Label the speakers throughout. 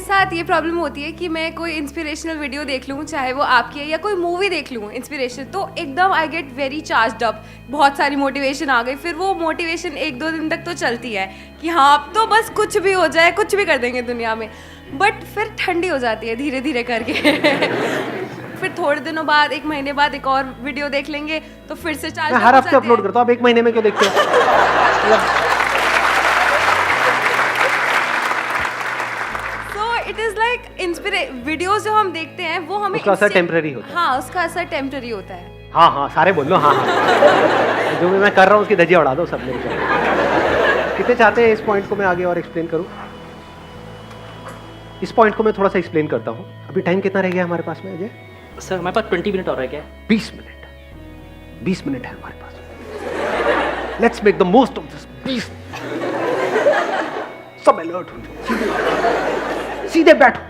Speaker 1: साथ ये प्रॉब्लम होती है कि मैं कोई इंस्पिरेशनल वीडियो देख लूँ, चाहे वो आपकी है या कोई मूवी देख लूँ इंस्पिरेशन, तो एकदम I get very charged up, बहुत सारी मोटिवेशन आ गई। फिर वो मोटिवेशन 1-2 दिन तक तो चलती है कि हाँ अब तो बस कुछ भी हो जाए, कुछ भी कर देंगे दुनिया में, बट फिर ठंडी हो जाती है धीरे धीरे करके। फिर थोड़े दिनों बाद, 1 महीने बाद एक और वीडियो देख लेंगे तो फिर से चार्ज।
Speaker 2: हर हफ्ते अपलोड करता हूँ, अब 1 महीने में क्यों देखते हो?
Speaker 1: इट इज लाइक वीडियोस जो हम देखते हैं वो हमें
Speaker 2: उसका असर टेम्पररी होता है।
Speaker 1: हाँ, उसका असर टेम्पररी होता है।
Speaker 2: हाँ, सारे बोल लो हाँ। जो भी मैं कर रहा हूँ उसकी धज्जियाँ उड़ा दो सब मेरे को। कितने चाहते हैं इस पॉइंट को मैं आगे और एक्सप्लेन करूँ? इस पॉइंट को मैं थोड़ा सा एक्सप्लेन करता हूँ। अभी टाइम कितना रह गया हमारे पास में अजय?
Speaker 3: सर हमारे पास 20 मिनट और रह गया।
Speaker 2: 20 मिनट है हमारे पास। Let's make the most of this 20। सब अलर्ट हो, सीधे बैठो,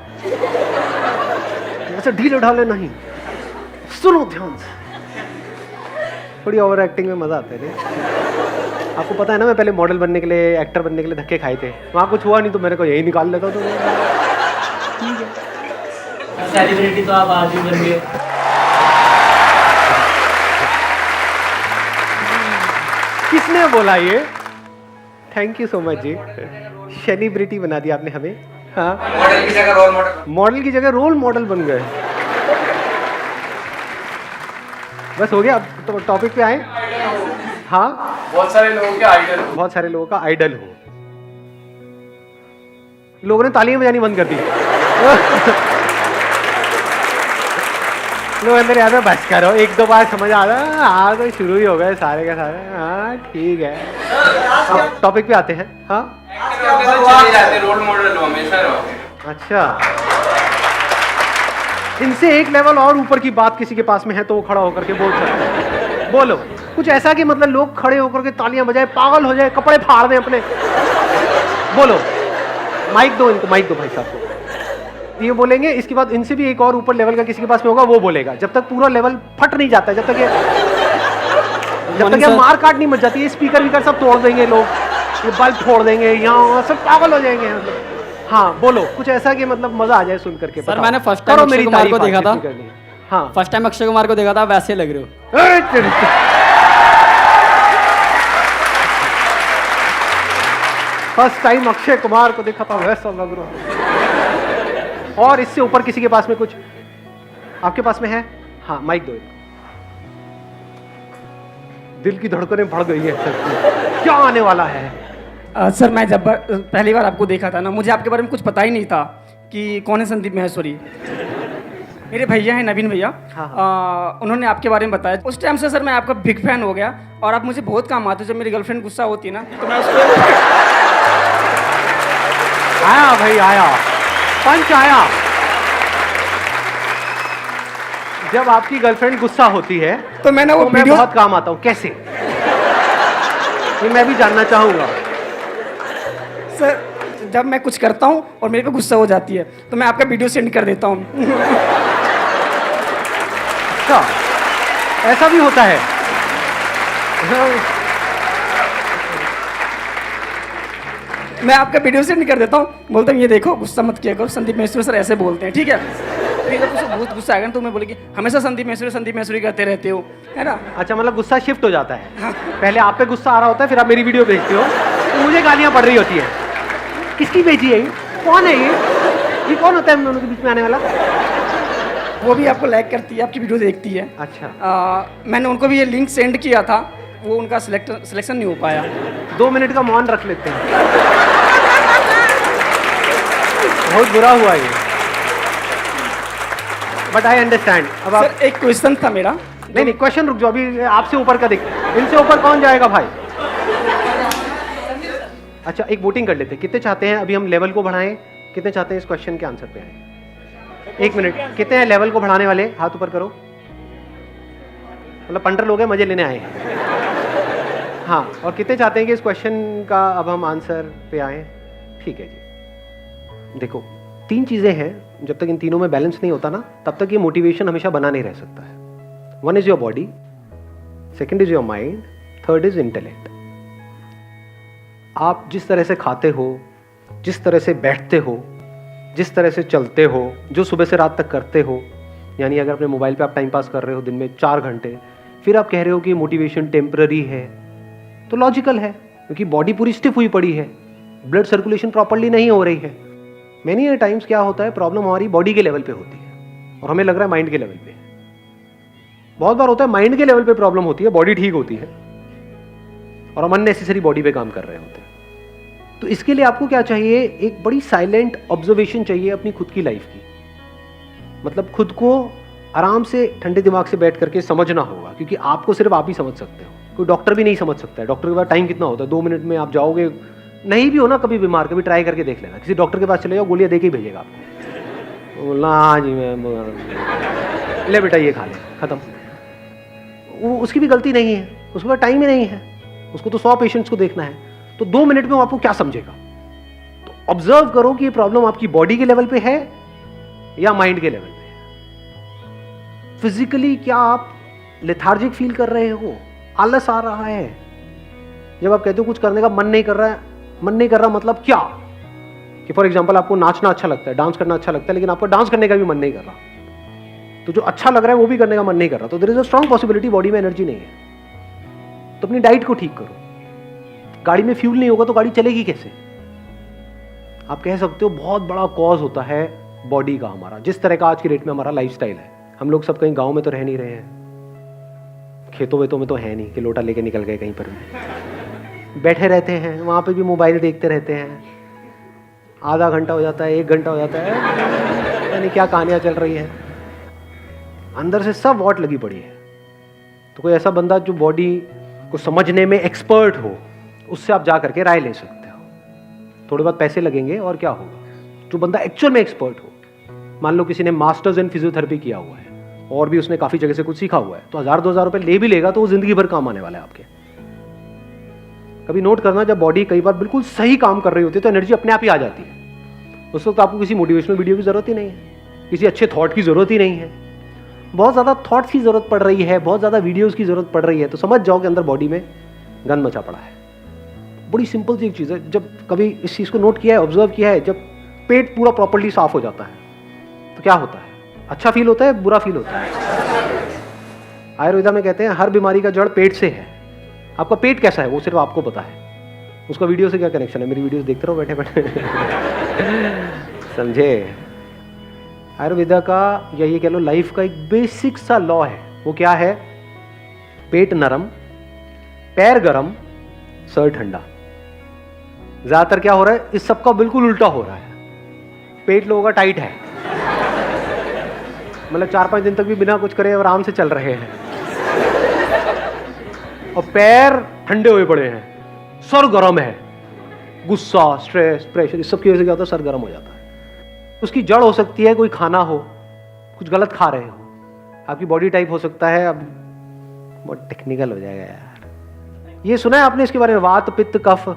Speaker 2: ऐसे ढीले ढाले नहीं, सुनो ध्यान से। थोड़ी ओवर एक्टिंग में मजा आता है नहीं? आपको पता है ना, मैं पहले मॉडल बनने के लिए, एक्टर बनने के लिए धक्के खाए थे, वहाँ कुछ हुआ नहीं तो मेरे को यही निकाल लेता। तो ठीक है,
Speaker 3: सेलिब्रिटी तो आप आज ही बन गए।
Speaker 2: किसने बोला ये? Thank you so much ji, celebrity बना दिया आपने हमें। हाँ,
Speaker 4: मॉडल की जगह रोल मॉडल,
Speaker 2: मॉडल की जगह रोल मॉडल बन गए। बस हो गया, अब तो टॉपिक पे आए। हाँ,
Speaker 4: बहुत सारे लोगों के आइडल,
Speaker 2: बहुत सारे लोगों का आइडल हो। लोगों ने तालियां बजानी बंद कर दी। लोग अंदर याद है, बस करो, 1-2 बार समझ आ रहा, हाँ तो शुरू ही हो गए सारे के सारे। हाँ ठीक है, अब टॉपिक पे आते हैं। हाँ,
Speaker 4: चले जाते, रोल मॉडल हो, हमेशा रहो।
Speaker 2: अच्छा, इनसे एक लेवल और ऊपर की बात किसी के पास में है तो वो खड़ा होकर के बोल सकता है। बोलो कुछ ऐसा कि मतलब लोग खड़े होकर के तालियां बजाए, पागल हो जाए, कपड़े फाड़ दें अपने। बोलो, माइक दो इनको, माइक दो भाई साहब को। ये बोलेंगे, इसके बाद इनसे भी एक और ऊपर लेवल का किसी के पास में होगा, वो बोलेगा। जब तक पूरा लेवल फट नहीं जाता, जब तक ये मार काट नहीं मच जाती, ये स्पीकर वीकर सब तोड़ देंगे लोग, ये बल्ब फोड़ देंगे, यहाँ सब पागल हो जाएंगे। हाँ बोलो कुछ ऐसा कि मतलब मजा आ जाए सुन करके।
Speaker 3: सर मैंने फर्स्ट टाइम अक्षय कुमार को देखा था।
Speaker 2: हाँ,
Speaker 3: फर्स्ट टाइम अक्षय कुमार को देखा था, वैसे लग रहे हो।
Speaker 2: फर्स्ट टाइम अक्षय कुमार को देखा था, वैसा लग रहा। और इससे ऊपर किसी के पास में कुछ आपके पास में है? हाँ, माइक दो। दिल की धड़कनें बढ़ गई है सर, क्या आने वाला है?
Speaker 5: सर मैं जब पहली बार आपको देखा था ना, मुझे आपके बारे में कुछ पता ही नहीं था कि कौन है संदीप माहेश्वरी। मेरे भैया हैं नवीन भैया, उन्होंने आपके बारे में बताया। उस टाइम से सर मैं आपका बिग फैन हो गया और आप मुझे बहुत काम आते। जब मेरी गर्लफ्रेंड गुस्सा होती है ना तो मैं उसको
Speaker 2: आया भाई, आया पंच आया। जब आपकी गर्लफ्रेंड गुस्सा होती है
Speaker 5: तो मैंने वो
Speaker 2: मैं बहुत काम आता हूँ। कैसे? ये मैं भी जानना चाहूंगा।
Speaker 5: सर जब मैं कुछ करता हूँ और मेरे पे गुस्सा हो जाती है तो मैं आपका वीडियो सेंड कर देता हूँ।
Speaker 2: अच्छा, ऐसा भी होता है?
Speaker 5: मैं आपका वीडियो सेंड कर देता हूँ, बोलता हूँ ये देखो गुस्सा मत किया करो, संदीप माहेश्वरी सर ऐसे बोलते हैं, ठीक है? फिर जब उसे बहुत गुस्सा आएगा तो मैं बोलेगी हमेशा संदीप माहेश्वरी करते रहते हो, है ना?
Speaker 2: अच्छा, मतलब गुस्सा शिफ्ट हो जाता है। पहले आप पे गुस्सा आ रहा होता है, फिर आप मेरी वीडियो भेजते हो तो मुझे गालियां पड़ रही होती है। किसकी भेजी है ये? कौन है ये कौन होता है हम दोनों के बीच में आने वाला?
Speaker 5: वो भी आपको लाइक करती है, आपकी वीडियो देखती है।
Speaker 2: अच्छा,
Speaker 5: मैंने उनको भी ये लिंक सेंड किया था, वो उनका सिलेक्शन नहीं हो पाया।
Speaker 2: 2 मिनट का मौन रख लेते हैं। बहुत बुरा हुआ ये, बट आई अंडरस्टैंड। अब आप
Speaker 5: सर एक क्वेश्चन था मेरा।
Speaker 2: नहीं, क्वेश्चन रुक जाओ, अभी आपसे ऊपर का देख, इनसे ऊपर कौन जाएगा भाई? अच्छा, एक वोटिंग कर लेते हैं। कितने चाहते हैं अभी हम लेवल को बढ़ाएं? कितने चाहते हैं इस क्वेश्चन के आंसर पे आए? 1 मिनट, कितने हैं लेवल को बढ़ाने वाले? हाथ ऊपर करो। मतलब 15 लोग हैं, मजे लेने आए हैं। हाँ, और कितने चाहते हैं कि इस क्वेश्चन का अब हम आंसर पे आए? ठीक है जी। देखो, 3 चीजें हैं, जब तक इन तीनों में बैलेंस नहीं होता ना, तब तक ये मोटिवेशन हमेशा बना नहीं रह सकता है। 1 is your body, 2nd is your mind, 3rd is intellect. आप जिस तरह से खाते हो, जिस तरह से बैठते हो, जिस तरह से चलते हो, जो सुबह से रात तक करते हो, यानी अगर अपने मोबाइल पे आप टाइम पास कर रहे हो दिन में 4 घंटे, फिर आप कह रहे हो कि मोटिवेशन टेम्पररी है, तो लॉजिकल है क्योंकि बॉडी पूरी स्टिफ हुई पड़ी है, ब्लड सर्कुलेशन प्रॉपर्ली नहीं हो रही है। मैनी टाइम्स क्या होता है, प्रॉब्लम हमारी बॉडी के लेवल पे होती है और हमें लग रहा है माइंड के लेवल पे। बहुत बार होता है माइंड के लेवल पे प्रॉब्लम होती है, बॉडी ठीक होती है और हम अननेसेसरी बॉडी पे काम कर रहे होते हैं। तो इसके लिए आपको क्या चाहिए, एक बड़ी साइलेंट ऑब्जर्वेशन चाहिए अपनी खुद की लाइफ की। मतलब खुद को आराम से ठंडे दिमाग से बैठ करके समझना होगा, क्योंकि आपको सिर्फ आप ही समझ सकते हो, कोई डॉक्टर भी नहीं समझ सकता है। डॉक्टर के पास टाइम कितना होता है, 2 मिनट में आप जाओगे, नहीं भी हो ना कभी बीमार, कभी ट्राई करके देख लेना, किसी डॉक्टर के पास चले जाओ, गोलियां दे के ही भेजेगा आपको, बोलना हाँ जी मैं ले बेटा ये खा ले, खत्म। वो उसकी भी गलती नहीं है, उसके पास टाइम ही नहीं है, उसको तो 100 पेशेंट्स को देखना है, तो 2 मिनट में वो आपको क्या समझेगा। तो ऑब्जर्व करो कि ये प्रॉब्लम आपकी बॉडी के लेवल पे है या माइंड के लेवल पे है। फिजिकली क्या आप लेथार्जिक फील कर रहे हो, आलस आ रहा है, जब आप कहते हो कुछ करने का मन नहीं कर रहा है, मन नहीं कर रहा मतलब क्या, कि फॉर एग्जांपल आपको नाचना अच्छा लगता है, डांस करना अच्छा लगता है, लेकिन आपको डांस करने का भी मन नहीं कर रहा, तो जो अच्छा लग रहा है वो भी करने का मन नहीं कर रहा, तो there is a strong possibility body में एनर्जी नहीं है। तो अपनी डाइट को ठीक करो। गाड़ी में फ्यूल नहीं होगा तो गाड़ी चलेगी कैसे। आप कह सकते हो बहुत बड़ा कॉज होता है बॉडी का हमारा, जिस तरह का आज की डेट में हमारा लाइफस्टाइल है। हम लोग सब कहीं गांव में तो रह नहीं रहे हैं, खेतों वेतों में तो है नहीं कि लोटा लेके निकल गए कहीं पर भी, बैठे रहते हैं, वहां पे भी मोबाइल देखते रहते हैं, आधा घंटा हो जाता है, 1 घंटा हो जाता है, यानी क्या कहानियां चल रही है, अंदर से सब वॉट लगी पड़ी है। तो कोई ऐसा बंदा जो बॉडी को समझने में एक्सपर्ट हो, उससे आप जा करके राय ले सकते हो। थोड़े बहुत पैसे लगेंगे और क्या होगा। जो बंदा एक्चुअल में एक्सपर्ट हो, मान लो किसी ने मास्टर्स इन फिजियोथेरेपी किया हुआ है और भी उसने काफी जगह से कुछ सीखा हुआ है, तो 1000-2000 रुपए ले भी लेगा तो वो जिंदगी भर काम आने वाला है आपके। कभी नोट करना, जब बॉडी कई बार बिल्कुल सही काम कर रही होती है तो एनर्जी अपने आप ही आ जाती है। उस वक्त आपको किसी मोटिवेशनल वीडियो की जरूरत ही नहीं है, किसी अच्छे थॉट की जरूरत ही नहीं है। बहुत ज्यादा थॉट्स की जरूरत पड़ रही है, बहुत ज्यादा वीडियोस की जरूरत पड़ रही है, तो समझ जाओ कि अंदर बॉडी में गंद मचा पड़ा है। बड़ी सिंपल सी एक चीज़ है, जब कभी इस चीज़ को नोट किया है, ऑब्जर्व किया है, जब पेट पूरा प्रॉपर्ली साफ हो जाता है तो क्या होता है, अच्छा फील होता है, बुरा फील होता है। आयुर्वेदा में कहते हैं हर बीमारी का जड़ पेट से है। आपका पेट कैसा है वो सिर्फ आपको पता है, उसका वीडियो से क्या कनेक्शन है। मेरी वीडियोस देखते रहो बैठे बैठे समझे। आयुर्वेदा का या ये कह लो लाइफ का एक बेसिक सा लॉ है, वो क्या है, पेट नरम, पैर गरम, सर ठंडा। ज्यादातर क्या हो रहा है, इस सब का बिल्कुल उल्टा हो रहा है। पेट लोगों का टाइट है, मतलब 4-5 दिन तक भी बिना कुछ करे आराम से चल रहे हैं, और पैर ठंडे हुए पड़े हैं, सर गर्म है, गुस्सा, स्ट्रेस, प्रेशर, इस सब की वजह से क्या होता है, सर गर्म हो जाता है। उसकी जड़ हो सकती है कोई खाना हो, कुछ गलत खा रहे हो, आपकी बॉडी टाइप हो सकता है, अब बहुत टेक्निकल हो जाएगा यार, ये सुना है आपने इसके बारे में, वात पित्त कफ,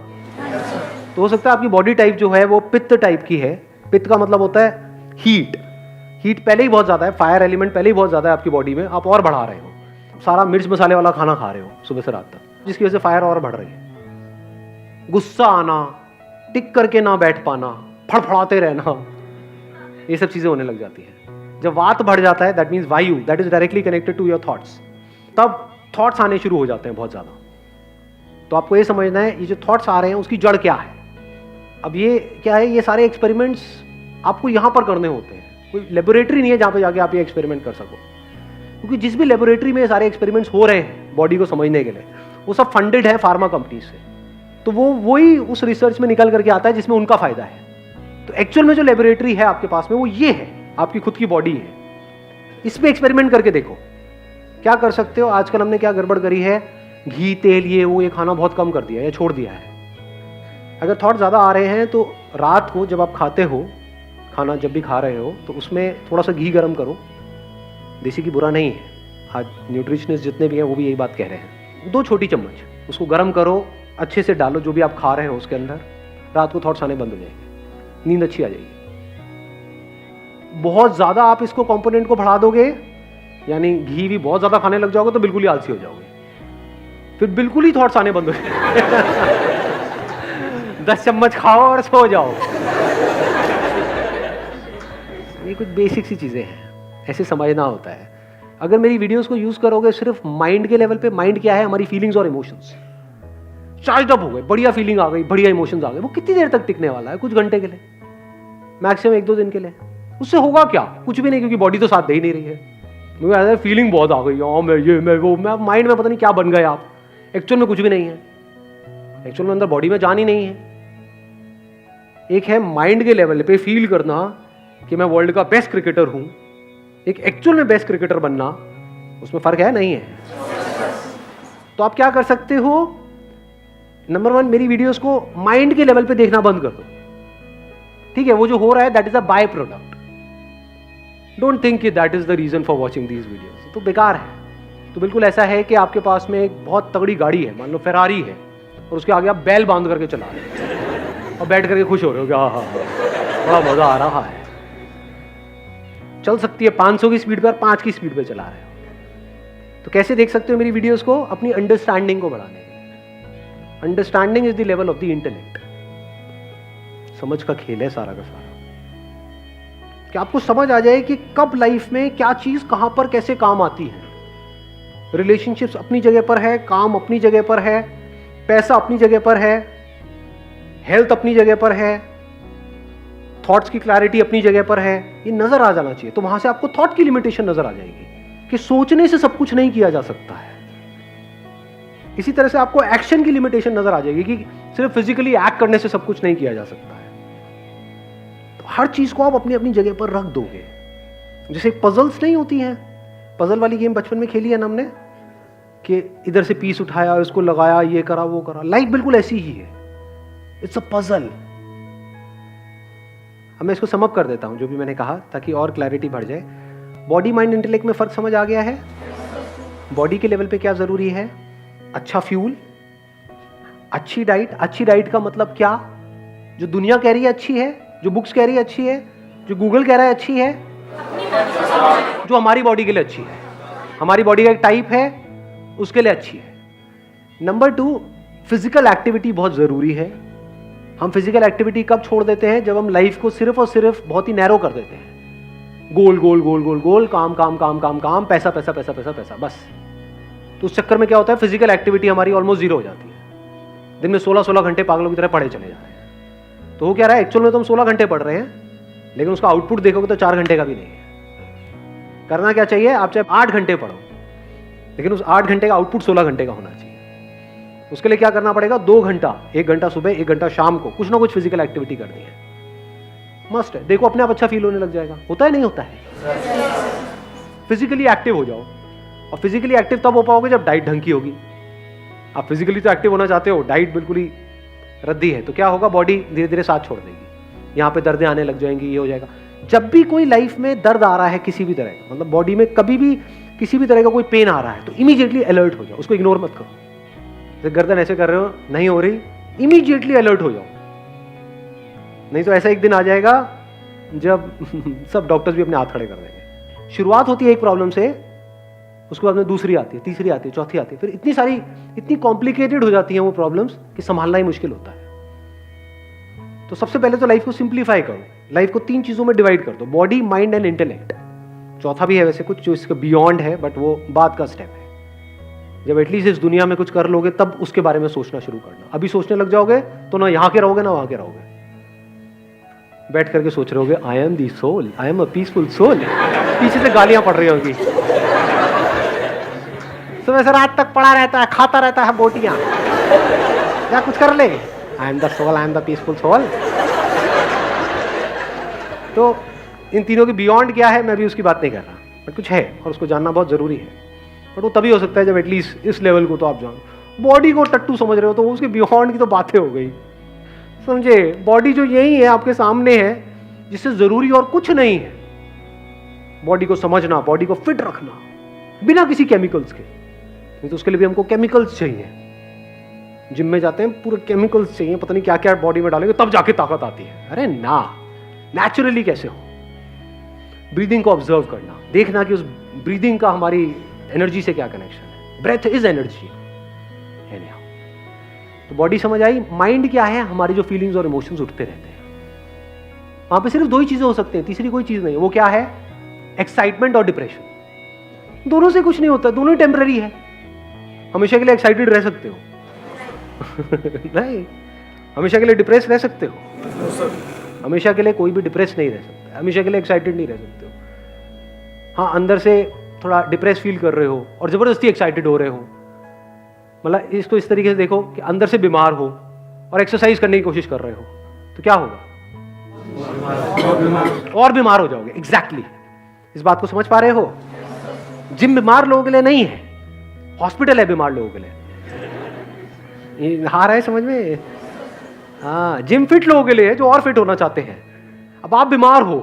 Speaker 2: तो हो सकता है आपकी बॉडी टाइप जो है वो पित्त टाइप की है। पित्त का मतलब होता है हीट, हीट पहले ही बहुत ज्यादा है, फायर एलिमेंट पहले ही बहुत ज्यादा है आपकी बॉडी में, आप और बढ़ा रहे हो, सारा मिर्च मसाले वाला खाना खा रहे हो सुबह से रात तक, जिसकी वजह से फायर और बढ़ रही है। गुस्सा आना, टिक करके ना बैठ पाना, फड़फड़ाते रहना, ये सब चीजें होने लग जाती है। जब वात बढ़ जाता है, दैट मीन्स वायु, that is directly connected to your thoughts, तब थॉट्स आने शुरू हो जाते हैं बहुत ज्यादा। तो आपको ये समझना है ये जो थॉट्स आ रहे हैं उसकी जड़ क्या है। अब ये क्या है, ये सारे एक्सपेरिमेंट्स आपको यहां पर करने होते हैं, कोई लेबोरेटरी नहीं है जहां पे जाके आप ये एक्सपेरिमेंट कर सको, क्योंकि जिस भी लेबोरेटरी में ये सारे एक्सपेरिमेंट्स हो रहे हैं बॉडी को समझने के लिए, वो सब फंडेड है फार्मा कंपनी से, तो वो वही उस रिसर्च में निकल करके आता है जिसमें उनका फायदा है। तो एक्चुअल में जो लेबोरेटरी है आपके पास में वो ये है, आपकी खुद की बॉडी है, इस पे एक्सपेरिमेंट करके देखो क्या कर सकते हो। आजकल हमने क्या गड़बड़ करी है, घी तेल ये खाना बहुत कम कर दिया है या छोड़ दिया है। अगर थॉट ज़्यादा आ रहे हैं तो रात को जब आप खाते हो, खाना जब भी खा रहे हो, तो उसमें थोड़ा सा घी गर्म करो, देसी घी बुरा नहीं है, आज न्यूट्रिशनिस्ट जितने भी हैं वो भी यही बात कह रहे हैं, 2 छोटी चम्मच उसको गर्म करो, अच्छे से डालो जो भी आप खा रहे हो उसके अंदर, रात को थॉट्स आने बंद हो जाएंगे, नींद अच्छी आ जाएगी। बहुत ज़्यादा आप इसको कंपोनेंट को बढ़ा दोगे, यानी घी भी बहुत ज़्यादा खाने लग जाओगे तो बिल्कुल ही आलसी हो जाओगे, फिर बिल्कुल ही थॉट्स आने बंद हो जाएंगे 10 चम्मच खाओ और सो जाओ। ये कुछ बेसिक सी चीज़ें हैं, ऐसे समझना होता है। अगर मेरी वीडियोस को यूज़ करोगे सिर्फ माइंड के लेवल पे, माइंड क्या है, हमारी फीलिंग्स और इमोशंस, चार्ज अप हो गए, बढ़िया फीलिंग आ गई, बढ़िया इमोशंस आ गए, वो कितनी देर तक टिकने वाला है? कुछ घंटे के लिए, मैक्सिमम 1-2 दिन के लिए। उससे होगा क्या? कुछ भी नहीं, क्योंकि बॉडी तो साथ दे ही नहीं रही है। मुझे ऐसा फीलिंग बहुत आ गई, हाँ मैं ये मैं वो, मैं माइंड में पता नहीं क्या बन गए आप। एक्चुअल में कुछ भी नहीं है, एक्चुअल में अंदर बॉडी में जान ही नहीं है। एक है माइंड के लेवल पे फील करना कि मैं वर्ल्ड का बेस्ट क्रिकेटर हूं, एक एक्चुअल में बेस्ट क्रिकेटर बनना, उसमें फर्क है नहीं है। तो आप क्या कर सकते हो? नंबर 1, मेरी वीडियोस को माइंड के लेवल पे देखना बंद कर दो, ठीक है? वो जो हो रहा है that is a by product. Don't think कि that is the reason for watching these videos. तो बेकार है। तो बिल्कुल ऐसा है कि आपके पास में एक बहुत तगड़ी गाड़ी है, मान लो फेरारी है, और उसके आगे आप बैल बांध करके चला रहे हो और बैठ करके खुश हो रहे हो कि हाँ हाँ बड़ा मजा आ रहा है। चल सकती है 500 की स्पीड पर, 5 की स्पीड पे चला रहे हो। तो कैसे देख सकते हो मेरी वीडियोस को? अपनी अंडरस्टैंडिंग को बढ़ाने के लिए। Understanding is the level of the intellect. समझ का खेल है सारा का सारा, कि आपको समझ आ जाए कि कब लाइफ में क्या चीज कहां पर कैसे काम आती है। रिलेशनशिप्स अपनी जगह पर है, काम अपनी जगह पर है, पैसा अपनी जगह पर है, हेल्थ अपनी जगह पर है, थॉट्स की क्लैरिटी अपनी जगह पर है। ये नजर आ जाना चाहिए। तो वहां से आपको थॉट की लिमिटेशन नजर आ जाएगी कि सोचने से सब कुछ नहीं किया जा सकता है। इसी तरह से आपको एक्शन की लिमिटेशन नजर आ जाएगी कि सिर्फ फिजिकली एक्ट करने से सब कुछ नहीं किया जा सकता है। तो हर चीज को आप अपनी अपनी जगह पर रख दोगे। जैसे पजल्स नहीं होती हैं, पजल वाली गेम बचपन में खेली है ना हमने, कि इधर से पीस उठाया, उसको लगाया, ये करा वो करा। लाइफ बिल्कुल ऐसी ही है, इट्स अ पजल। अब मैं इसको सम अप कर देता हूं जो भी मैंने कहा, ताकि और क्लैरिटी बढ़ जाए। बॉडी माइंड इंटेलेक्ट में फर्क समझ आ गया है? बॉडी के लेवल पे क्या जरूरी है? अच्छा फ्यूल, अच्छी डाइट। अच्छी डाइट का मतलब क्या? जो दुनिया कह रही है अच्छी है, जो बुक्स कह रही है अच्छी है, जो गूगल कह रहा है अच्छी है, जो हमारी बॉडी के लिए अच्छी है। हमारी बॉडी का एक टाइप है, उसके लिए अच्छी है। नंबर 2, फिजिकल एक्टिविटी बहुत जरूरी है। हम फिजिकल एक्टिविटी कब छोड़ देते हैं? जब हम लाइफ को सिर्फ और सिर्फ बहुत ही नैरो कर देते हैं। गोल गोल गोल गोल गोल, काम काम काम काम काम, पैसा पैसा पैसा पैसा पैसा, बस। तो उस चक्कर में क्या होता है? फिजिकल एक्टिविटी हमारी ऑलमोस्ट जीरो हो जाती है। दिन में 16-16 घंटे पागलों की तरह पढ़े चले जा रहे हैं। तो वो क्या रहा है? एक्चुअल में तो हम 16 घंटे पढ़ रहे हैं, लेकिन उसका आउटपुट देखोगे तो 4 घंटे का भी नहीं है। करना क्या चाहिए? आप चाहे 8 घंटे पढ़ो, लेकिन उस 8 घंटे का आउटपुट 16 घंटे का होना चाहिए। उसके लिए क्या करना पड़ेगा? 2 घंटा, 1 घंटा सुबह, 1 घंटा शाम को कुछ ना कुछ फिजिकल एक्टिविटी करनी है, मस्ट है। देखो अपने आप अच्छा फील होने लग जाएगा। होता है नहीं होता है? फिजिकली एक्टिव हो जाओ। और फिजिकली एक्टिव तब हो पाओगे जब डाइट ढंग की होगी। आप फिजिकली तो एक्टिव होना चाहते हो, डाइट बिल्कुल ही रद्दी है, तो क्या होगा? बॉडी धीरे धीरे साथ छोड़ देगी, यहाँ पे दर्दें आने लग जाएंगी, ये हो जाएगा। जब भी कोई लाइफ में दर्द आ रहा है किसी भी तरह का, मतलब बॉडी में कभी भी किसी भी तरह का कोई पेन आ रहा है, तो इमीडिएटली अलर्ट हो जाओ, उसको इग्नोर मत करो। जैसे गर्दन ऐसे कर रहे हो, नहीं हो रही, इमीडिएटली अलर्ट हो जाओ। नहीं तो ऐसा एक दिन आ जाएगा जब सब डॉक्टर्स भी अपने हाथ खड़े कर देंगे। शुरुआत होती है एक प्रॉब्लम से, उसके बाद में दूसरी आती है, तीसरी आती है, चौथी आती है, फिर इतनी सारी, इतनी कॉम्प्लिकेटेड हो जाती हैं वो प्रॉब्लम्स कि संभालना ही मुश्किल होता है। तो सबसे पहले तो लाइफ को सिंप्लीफाई करो, लाइफ को 3 चीजों में डिवाइड कर दो, बॉडी, माइंड एंड इंटेलेक्ट। चौथा भी है वैसे कुछ जो इसके बियॉन्ड है, बट वो बाद का स्टेप है। जब एटलीस्ट इस दुनिया में कुछ कर लोगे तब उसके बारे में सोचना शुरू करना। अभी सोचने लग जाओगे तो ना यहाँ के रहोगे ना वहां के रहोगे, बैठ करके सोच रहे होगे I am the soul, I am a peaceful soul. पीछे से गालियां पड़ रही होगी, सुबह से रात तक पड़ा रहता है, खाता रहता है बोटियां, या कुछ कर ले, I am the soul, I am the peaceful soul. तो इन तीनों के बियॉन्ड क्या है मैं भी उसकी बात नहीं कर रहा, बट कुछ है और उसको जानना बहुत जरूरी है। बट वो तभी हो सकता है जब एटलीस्ट इस लेवल को तो आप जानो। बॉडी को टट्टू समझ रहे हो तो उसके बियॉन्ड की तो बातें हो गई, समझे? बॉडी जो यही है आपके सामने है, जिससे जरूरी और कुछ नहीं है। बॉडी को समझना, बॉडी को फिट रखना बिना किसी केमिकल्स के। नहीं तो उसके लिए भी हमको केमिकल्स चाहिए। जिम में जाते हैं पूरे केमिकल्स चाहिए, पता नहीं क्या क्या बॉडी में डालेंगे तब जाके ताकत आती है। अरे ना, नेचुरली कैसे हो? ब्रीदिंग को ऑब्जर्व करना, देखना कि उस ब्रीदिंग का हमारी एनर्जी से क्या कनेक्शन है। Breath is energy. तो बॉडी समझ आई। माइंड क्या है? हमारी जो फीलिंग्स और इमोशंस उठते रहते हैं, वहां पे सिर्फ 2 ही चीजें हो सकती हैं, तीसरी कोई चीज नहीं है। वो क्या है? एक्साइटमेंट और डिप्रेशन। दोनों से कुछ नहीं होता, दोनों ही टेम्पररी है। हमेशा के लिए एक्साइटेड रह सकते हो नहीं, हमेशा के लिए डिप्रेस रह सकते हो? हमेशा के लिए कोई भी डिप्रेस नहीं रह सकता, हमेशा के लिए एक्साइटेड नहीं रह सकते हो। हाँ, अंदर से थोड़ा डिप्रेस फील कर रहे हो और जबरदस्ती एक्साइटेड हो रहे हो। मतलब इसको इस तरीके से देखो कि अंदर से बीमार हो और एक्सरसाइज करने की कोशिश कर रहे हो, तो क्या होगा? और बीमार हो जाओगे। एग्जैक्टली इस बात को समझ पा रहे हो? जिम बीमार लोगों के लिए नहीं है, हॉस्पिटल है बीमार लोगों के लिए। ये हार है समझ में? हाँ, जिम फिट लोगों के लिए है जो और फिट होना चाहते हैं। अब आप बीमार हो,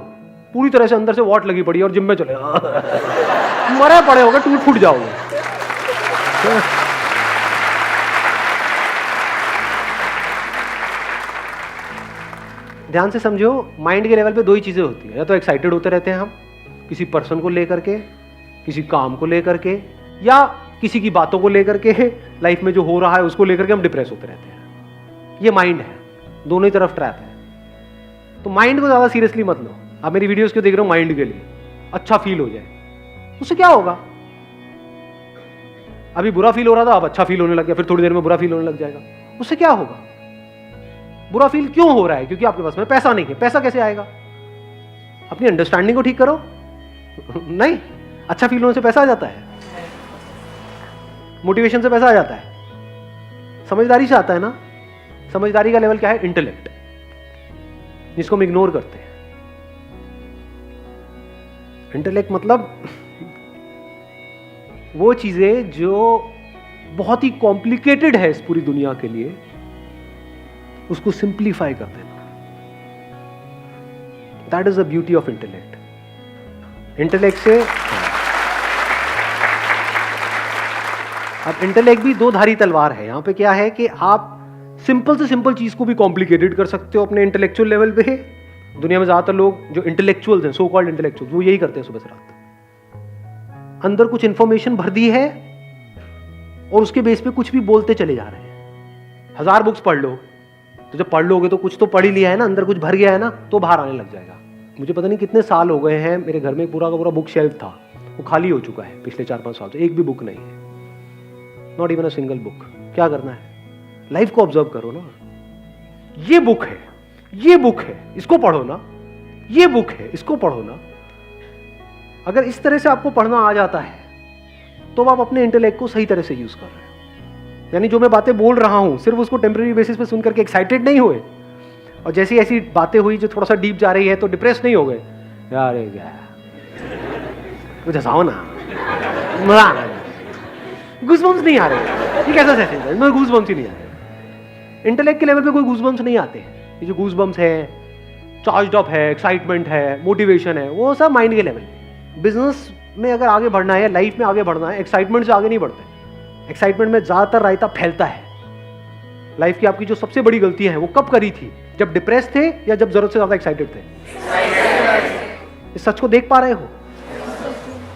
Speaker 2: पूरी तरह से अंदर से वॉट लगी पड़ी है और जिम में चले मरे पड़े होगे, टूट फूट जाओगे। ध्यान से समझो, माइंड के लेवल पे 2 ही चीजें होती है। या तो एक्साइटेड होते रहते हैं हम किसी पर्सन को लेकर के, किसी काम को लेकर के, या किसी की बातों को लेकर के, लाइफ में जो हो रहा है उसको लेकर के हम डिप्रेस होते रहते हैं। ये माइंड है, दोनों ही तरफ ट्रैप है। तो माइंड को ज्यादा सीरियसली मत लो। आप मेरी वीडियोस क्यों देख रहे हो? माइंड के लिए अच्छा फील हो जाए, उससे क्या होगा? अभी बुरा फील हो रहा था, अब अच्छा फील होने लग गया, फिर थोड़ी देर में बुरा फील होने लग जाएगा, उससे क्या होगा? बुरा फील क्यों हो रहा है? क्योंकि आपके पास में पैसा नहीं है। पैसा कैसे आएगा? अपनी अंडरस्टैंडिंग को ठीक करो नहीं, अच्छा फील होने से पैसा आ जाता है, मोटिवेशन से पैसा आ जाता है, समझदारी से आता है ना। समझदारी का लेवल क्या है? इंटेलेक्ट, जिसको हम इग्नोर करते हैं। इंटेलेक्ट मतलब वो चीजें जो बहुत ही कॉम्प्लिकेटेड है इस पूरी दुनिया के लिए, उसको सिंप्लीफाई कर देना। That is the beauty of intellect. Intellect से अब इंटेलेक्ट भी 2 धारी तलवार है। यहां पे क्या है कि आप सिंपल से सिंपल चीज को भी कॉम्प्लिकेटेड कर सकते हो अपने इंटेलेक्चुअल लेवल पे। दुनिया में ज्यादातर लोग जो इंटेलेक्चुअल्स हैं, सो कॉल्ड इंटेलेक्चुअल्स, वो यही करते हैं सुबह से रात। अंदर कुछ इंफॉर्मेशन भर दी है और उसके बेस पे कुछ भी बोलते चले जा रहे हैं। 1000 बुक्स पढ़ लो, तो जब पढ़ लोगे तो कुछ तो पढ़ ही लिया है ना, अंदर कुछ भर गया है ना, तो बाहर आने लग जाएगा। मुझे पता नहीं कितने साल हो गए हैं, मेरे घर में पूरा का पूरा बुक शेल्फ था, वो खाली हो चुका है पिछले 4-5 साल से। एक भी बुक नहीं है, not even a single book. क्या करना है? लाइफ को ऑब्जर्व करो ना। ये बुक है, ये बुक है, इसको पढ़ो ना। ये बुक है, इसको पढ़ो ना। अगर इस तरह से आपको पढ़ना आ जाता है तो आप अपने इंटेलेक्ट को सही तरह से यूज कर रहे हो। यानी जो मैं बातें बोल रहा हूं, सिर्फ उसको टेम्परेरी बेसिस पे सुन करके एक्साइटेड नहीं हुए, और जैसी ऐसी बातें हुई जो थोड़ा सा डीप जा रही है तो डिप्रेस नहीं हो गए। यार क्या कुछ हंसाओ ना, मजा आ रहा है, गूज़बम्स नहीं आ रहे। ये कैसा सेशन है? इसमें गूज़बम्स ही नहीं आ रहे। इंटेलेक्ट के लेवल पे कोई गूज़बम्स नहीं आते हैं। ये जो गूज़बम्स है, चार्ज्ड अप है, एक्साइटमेंट है, मोटिवेशन है, वो सब माइंड के लेवल पे। बिजनेस में अगर आगे बढ़ना है, लाइफ में आगे बढ़ना है, एक्साइटमेंट से आगे नहीं बढ़ते। एक्साइटमेंट में ज्यादातर रायता फैलता है। लाइफ की आपकी जो सबसे बड़ी गलतियां हैं वो कब करी थी? जब डिप्रेस थे या जब जरूरत से ज्यादा एक्साइटेड थे? इस सच को देख पा रहे हो?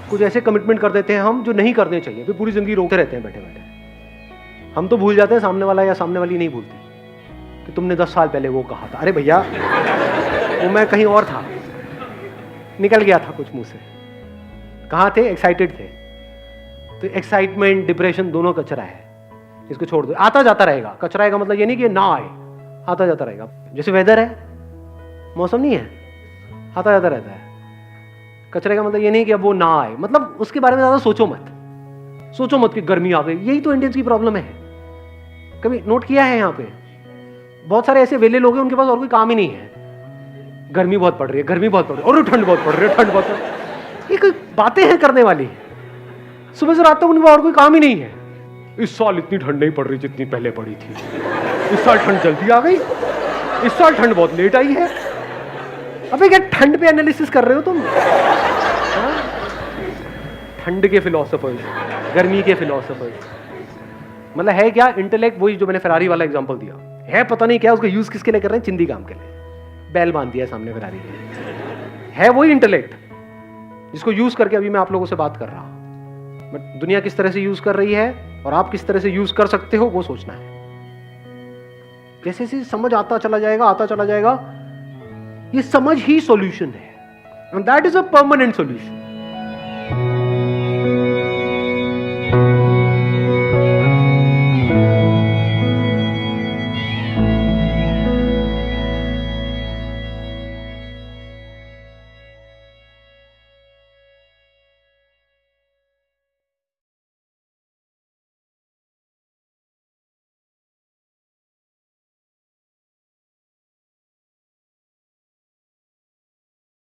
Speaker 2: कुछ ऐसे कमिटमेंट कर देते हैं हम जो नहीं करने चाहिए, फिर पूरी जिंदगी रोकते रहते हैं बैठे बैठे। हम तो भूल जाते हैं, सामने वाला या सामने वाली नहीं भूलती कि तुमने 10 साल पहले वो कहा था। अरे भैया, वो मैं कहीं और था, निकल गया था कुछ मुंह से। कहाँ थे? एक्साइटेड थे। तो एक्साइटमेंट, डिप्रेशन दोनों कचरा है, इसको छोड़ दो। आता जाता रहेगा। कचरा का मतलब ये नहीं कि ना आए, आता जाता रहेगा। जैसे वेदर है, मौसम नहीं है, आता जाता रहता है। कचरे का मतलब ये नहीं कि अब वो ना आए, मतलब उसके बारे में ज्यादा सोचो मत। सोचो मत कि गर्मी आ गई। यही तो इंडियंस की प्रॉब्लम है। कभी नोट किया है यहाँ पे बहुत सारे ऐसे वेले लोग हैं, उनके पास और कोई काम ही नहीं है। गर्मी बहुत पड़ रही है, गर्मी बहुत पड़ रही है, और ठंड बहुत पड़ रही है, ठंड बहुत पड़ रही है। ये कोई बातें हैं करने वाली? सुबह से रात तक उनके पास और कोई काम ही नहीं है। इस साल इतनी ठंड नहीं पड़ रही जितनी पहले पड़ी थी, इस साल ठंड जल्दी आ गई, इस साल ठंड बहुत लेट आई है। अबे क्या ठंड पे एनालिसिस कर रहे हो तुम? ठंड के फिलोसोफर्स, गर्मी के फिलोसोफर्स। मतलब है क्या? इंटेलेक्ट वही जो मैंने फेरारी वाला एग्जांपल दिया है, पता नहीं क्या उसका यूज किसके लिए कर रहे हैं? चिंदी काम के लिए। बैल बांध दिया सामने फेरारी के। है वही इंटेलेक्ट जिसको यूज करके अभी मैं आप लोगों से बात कर रहा हूं। बट दुनिया किस तरह से यूज कर रही है और आप किस तरह से यूज कर सकते हो वो सोचना है। जैसे जैसे समझ आता चला जाएगा ये समझ ही सॉल्यूशन है, and that is a permanent solution.